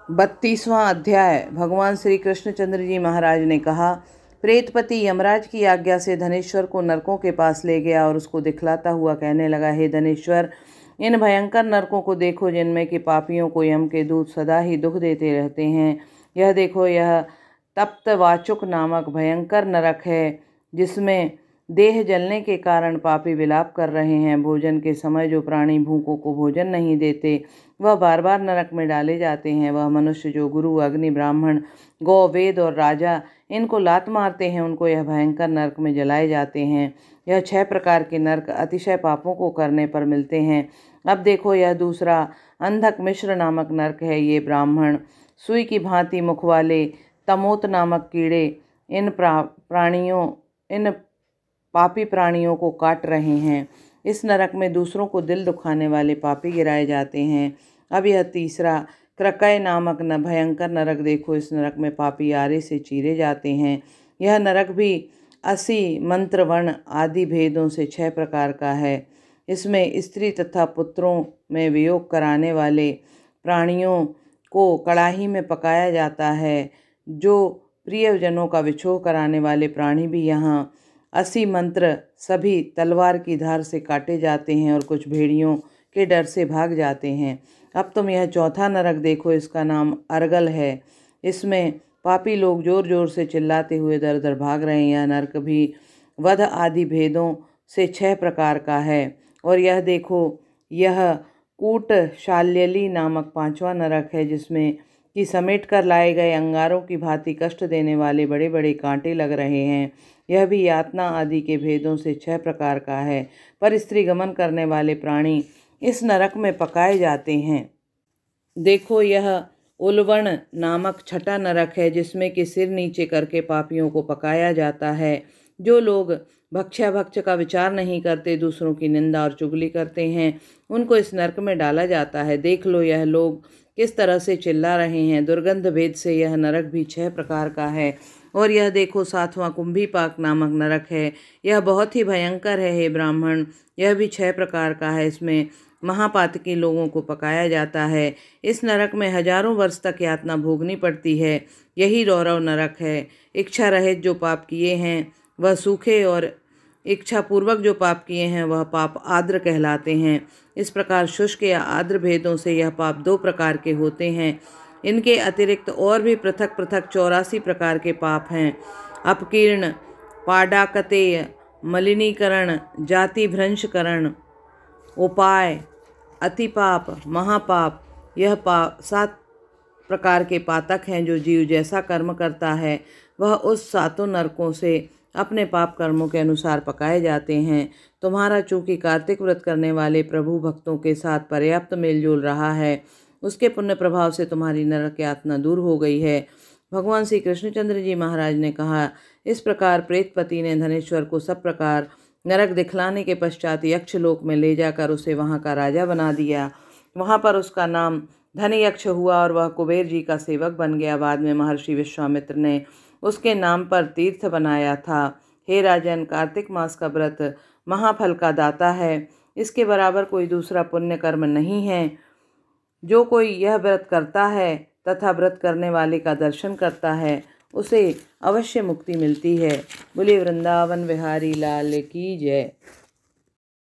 32वां अध्याय। भगवान श्री कृष्णचंद्र जी महाराज ने कहा, प्रेतपति यमराज की आज्ञा से धनेश्वर को नरकों के पास ले गया और उसको दिखलाता हुआ कहने लगा, हे धनेश्वर, इन भयंकर नरकों को देखो जिनमें कि पापियों को यम के दूत सदा ही दुख देते रहते हैं। यह देखो, यह तप्तवाचुक नामक भयंकर नरक है, जिसमें देह जलने के कारण पापी विलाप कर रहे हैं। भोजन के समय जो प्राणी भूखों को भोजन नहीं देते, वह बार बार नरक में डाले जाते हैं। वह मनुष्य जो गुरु, अग्नि, ब्राह्मण, गौ, वेद और राजा इनको लात मारते हैं, उनको यह भयंकर नरक में जलाए जाते हैं। यह 6 प्रकार के नरक अतिशय पापों को करने पर मिलते हैं। अब देखो, यह दूसरा अंधक मिश्र नामक नरक है। ये ब्राह्मण सुई की भांति मुख वाले तमोत नामक कीड़े इन पापी प्राणियों को काट रहे हैं। इस नरक में दूसरों को दिल दुखाने वाले पापी गिराए जाते हैं। अब यह तीसरा क्रकय नामक भयंकर नरक देखो। इस नरक में पापी आरे से चीरे जाते हैं। यह नरक भी 80 मंत्र, वर्ण आदि भेदों से 6 प्रकार का है। इसमें स्त्री तथा पुत्रों में वियोग कराने वाले प्राणियों को कड़ाही में पकाया जाता है। जो प्रियजनों का विछोह कराने वाले प्राणी भी यहाँ 80 मंत्र सभी तलवार की धार से काटे जाते हैं और कुछ भेड़ियों के डर से भाग जाते हैं। अब तुम यह चौथा नरक देखो। इसका नाम अर्गल है। इसमें पापी लोग जोर जोर से चिल्लाते हुए दर दर भाग रहे हैं। यह नरक भी वध आदि भेदों से 6 प्रकार का है। और यह देखो, यह कूट शाल्यली नामक 5वां नरक है, जिसमें कि समेट कर लाए गए अंगारों की भांति कष्ट देने वाले बड़े बड़े कांटे लग रहे हैं। यह भी यातना आदि के भेदों से 6 प्रकार का है। पर स्त्री गमन करने वाले प्राणी इस नरक में पकाए जाते हैं। देखो, यह उलवण नामक 6ठा नरक है, जिसमें कि सिर नीचे करके पापियों को पकाया जाता है। जो लोग भक्ष्याभक्ष का विचार नहीं करते, दूसरों की निंदा और चुगली करते हैं, उनको इस नरक में डाला जाता है। देख लो, यह लोग किस तरह से चिल्ला रहे हैं। दुर्गंध भेद से यह नरक भी 6 प्रकार का है। और यह देखो, 7वां कुंभीपाक नामक नरक है। यह बहुत ही भयंकर है। हे ब्राह्मण, यह भी 6 प्रकार का है। इसमें महापातकी लोगों को पकाया जाता है। इस नरक में हजारों वर्ष तक यातना भोगनी पड़ती है। यही रौरव नरक है। इच्छा रहित जो पाप किए हैं वह सूखे, और इच्छा पूर्वक जो पाप किए हैं वह पाप आर्द्र कहलाते हैं। इस प्रकार शुष्क या आर्द्र भेदों से यह पाप 2 प्रकार के होते हैं। इनके अतिरिक्त और भी पृथक पृथक 84 प्रकार के पाप हैं। अपकीर्ण, पाडाकतेय, मलिनीकरण, जाति भ्रंशकरण, उपाय, अतिपाप, महापाप। यह 7 प्रकार के पातक हैं। जो जीव जैसा कर्म करता है वह उस 7 नरकों से अपने पाप कर्मों के अनुसार पकाए जाते हैं। तुम्हारा चूंकि कार्तिक व्रत करने वाले प्रभु भक्तों के साथ पर्याप्त मेलजोल रहा है, उसके पुण्य प्रभाव से तुम्हारी नरक यातना दूर हो गई है। भगवान श्री कृष्णचंद्र जी महाराज ने कहा, इस प्रकार प्रेतपति ने धनेश्वर को सब प्रकार नरक दिखलाने के पश्चात यक्षलोक में ले जाकर उसे वहाँ का राजा बना दिया। वहाँ पर उसका नाम धनयक्ष हुआ और वह कुबेर जी का सेवक बन गया। बाद में महर्षि विश्वामित्र ने उसके नाम पर तीर्थ बनाया था। हे राजन, कार्तिक मास का व्रत महाफल का दाता है। इसके बराबर कोई दूसरा पुण्य कर्म नहीं है। जो कोई यह व्रत करता है तथा व्रत करने वाले का दर्शन करता है, उसे अवश्य मुक्ति मिलती है। बोलिए वृंदावन बिहारी लाल की जय।